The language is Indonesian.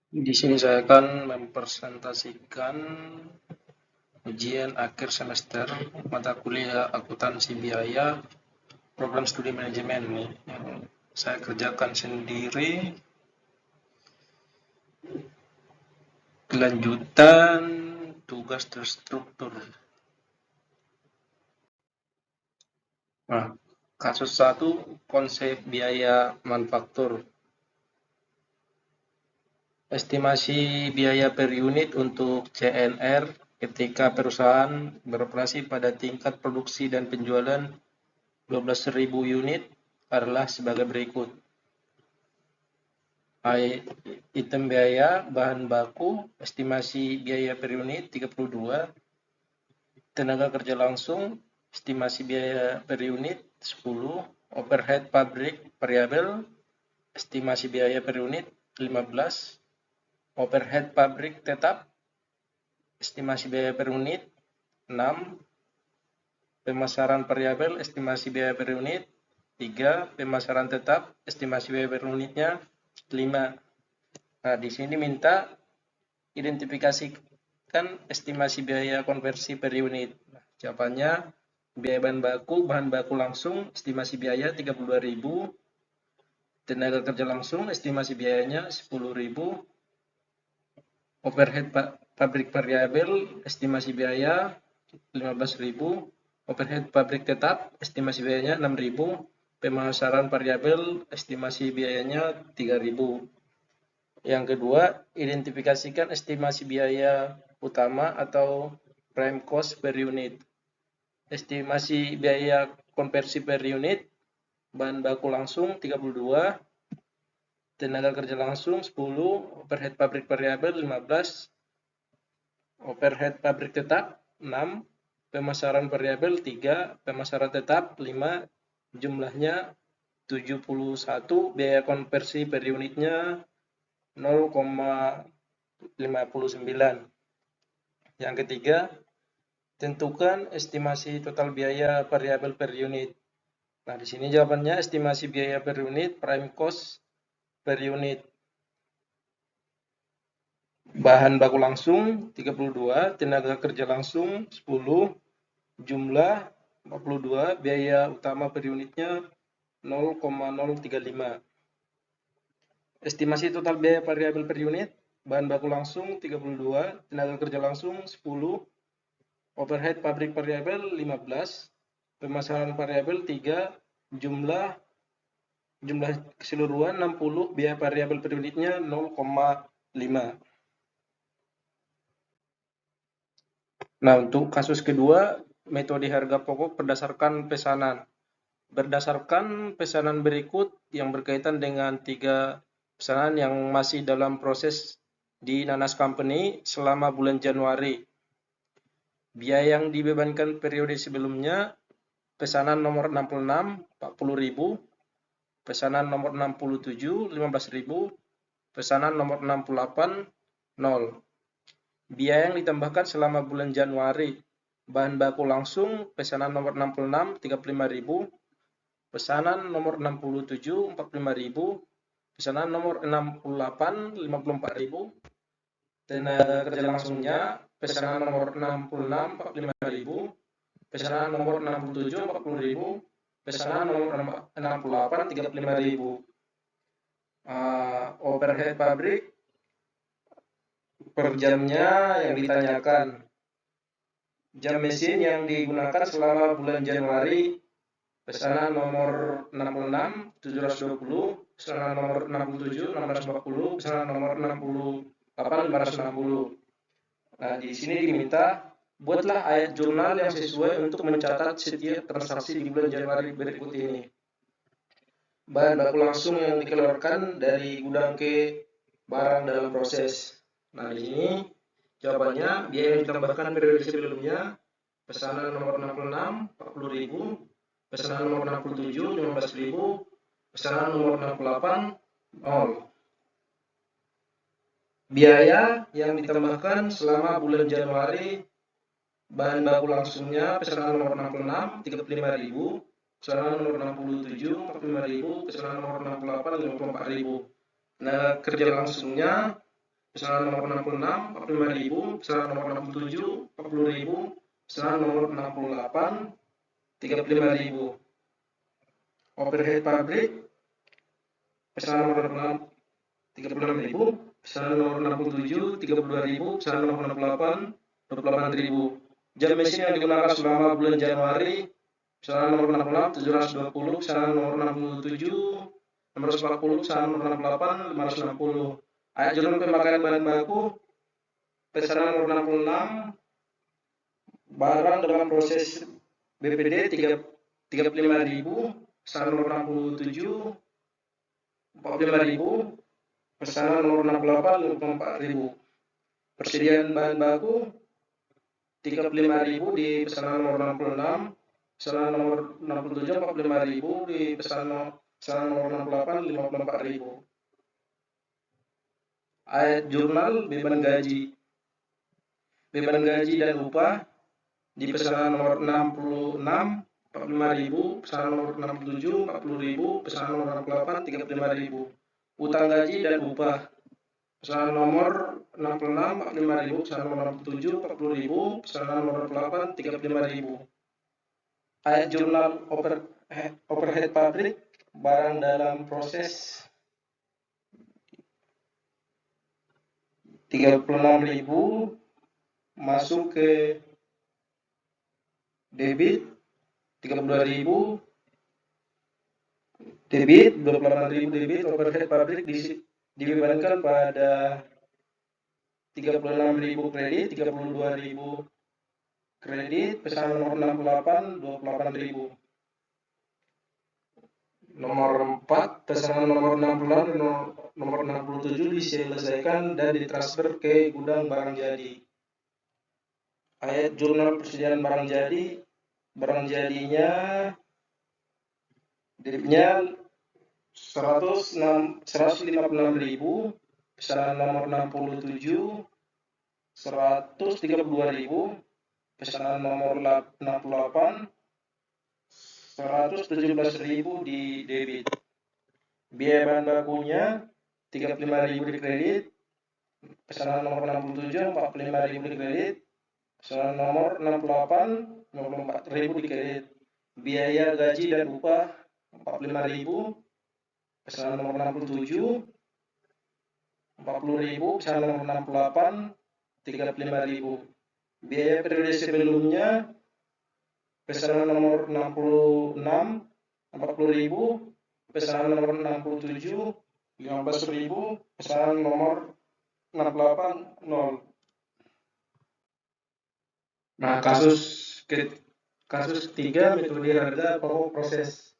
Di sini saya akan mempresentasikan ujian akhir semester mata kuliah akuntansi biaya program studi manajemen nih yang saya kerjakan sendiri. Kelanjutan tugas terstruktur. Nah, kasus 1 konsep biaya manufaktur. Estimasi biaya per unit untuk CNR ketika perusahaan beroperasi pada tingkat produksi dan penjualan 12.000 unit adalah sebagai berikut. Item biaya bahan baku, estimasi biaya per unit 32, tenaga kerja langsung, estimasi biaya per unit 10, overhead pabrik variabel, estimasi biaya per unit 15, overhead pabrik tetap, estimasi biaya per unit 6, pemasaran variabel, estimasi biaya per unit 3, pemasaran tetap, estimasi biaya per unitnya 5. Nah, di sini minta identifikasikan estimasi biaya konversi per unit. Nah, jawabannya biaya bahan baku langsung, estimasi biaya 32.000, tenaga kerja langsung, estimasi biayanya 10.000, overhead pabrik variabel, estimasi biaya 15.000, overhead pabrik tetap, estimasi biayanya 6.000, pemasaran variabel, estimasi biayanya 3.000. Yang kedua, identifikasikan estimasi biaya utama atau prime cost per unit. Estimasi biaya konversi per unit, bahan baku langsung 32, tenaga kerja langsung 10, overhead pabrik variabel 15, overhead pabrik tetap 6, pemasaran variabel 3, pemasaran tetap 5, jumlahnya 71, biaya konversi per unitnya 0,59. Yang ketiga, tentukan estimasi total biaya variabel per unit. Nah, di sini jawabannya estimasi biaya per unit prime cost per unit. Bahan baku langsung 32, tenaga kerja langsung 10, jumlah 42, biaya utama per unitnya 0,035. Estimasi total biaya variabel per unit, bahan baku langsung 32, tenaga kerja langsung 10, overhead pabrik variabel 15, pemasaran variabel 3, jumlah keseluruhan 60, biaya variabel per unitnya 0,5. Nah, untuk kasus kedua, metode harga pokok berdasarkan pesanan. Berdasarkan pesanan berikut yang berkaitan dengan 3 pesanan yang masih dalam proses di Nanas Company selama bulan Januari. Biaya yang dibebankan periode sebelumnya, pesanan nomor 66, 40.000, pesanan nomor 67, 15.000, pesanan nomor 68, 0. Biaya yang ditambahkan selama bulan Januari, bahan baku langsung, pesanan nomor 66, 35.000, pesanan nomor 67, 45.000, pesanan nomor 68, 54.000, tenaga kerja langsungnya, pesanan nomor 66, 45.000, pesanan nomor 67, 40.000, pesanan nomor 68, 35.000. Overhead pabrik per jamnya yang ditanyakan. Jam mesin yang digunakan selama bulan Januari, pesanan nomor 66, 720, pesanan nomor 67, 640, pesanan nomor 68, 560. Nah, di sini diminta buatlah ayat jurnal yang sesuai untuk mencatat setiap transaksi di bulan Januari berikut ini. Bahan baku langsung yang dikeluarkan dari gudang ke barang dalam proses. Nah, di sini jawabannya biaya yang ditambahkan periode sebelumnya, pesanan nomor 66, 40.000, pesanan nomor 67, 15.000, pesanan nomor 68, 0. Biaya yang ditambahkan selama bulan Januari, bahan baku langsungnya, pesanan nomor 66, 35.000, pesanan nomor 67, 45.000, pesanan nomor 68, 54.000. Nah, kerja langsungnya pesanan nomor 66, 45.000, pesanan nomor 67, 40.000, pesanan nomor 68, 35.000. Overhead pabrik, pesanan nomor 66, 36.000, pesanan nomor 67, 32.000, pesanan nomor 68, 28.000. Jam mesin yang digunakan selama bulan Januari, pesanan nomor 66, 720, pesanan nomor 67, 640, pesanan nomor 68, 560. Ayat jurnal pemakaian bahan baku, pesanan nomor 66, barang dalam proses BPD 35.000, pesanan nomor 67, 45.000, pesanan nomor 68, 54.000. Persediaan bahan baku 35.000 di pesanan nomor 66, pesanan nomor 67, 45.000 di pesanan nomor 68, 54.000. Ayat jurnal beban gaji dan upah di pesanan nomor 66, 45.000, pesanan nomor 67, 40.000, pesanan nomor 68, 35.000. Utang gaji dan upah, pesanan nomor 66, 45.000, pesanan nomor 67, 40.000, pesanan nomor 68, 35.000. Ayat jurnal overhead pabrik, barang dalam proses 36.000 masuk ke debit 32.000, debit 28.000 debit. Overhead pabrik dibebankan pada 36.000 kredit, 32.000 kredit, pesanan nomor 68, 28.000. Nomor 4, pesanan nomor 66 dan nomor 67 diselesaikan dan ditransfer ke gudang barang jadi. Ayat jurnal persediaan barang jadi, barang jadinya debitnya 156.000, pesanan nomor 67, 132.000, pesanan nomor 68, 117.000 di debit. Biaya bahan bakunya 35.000 di kredit, pesanan nomor 67, 45.000 di kredit, pesanan nomor 68, 54.000 di kredit. Biaya gaji dan upah 45.000, pesanan nomor 67, 40.000, pesanan nomor 68, 35.000. Biaya periode sebelumnya, pesanan nomor 66, 40.000, pesanan nomor 67, 15.000, pesanan nomor 68, 0. Nah, kasus ketiga, metode harga pokok proses.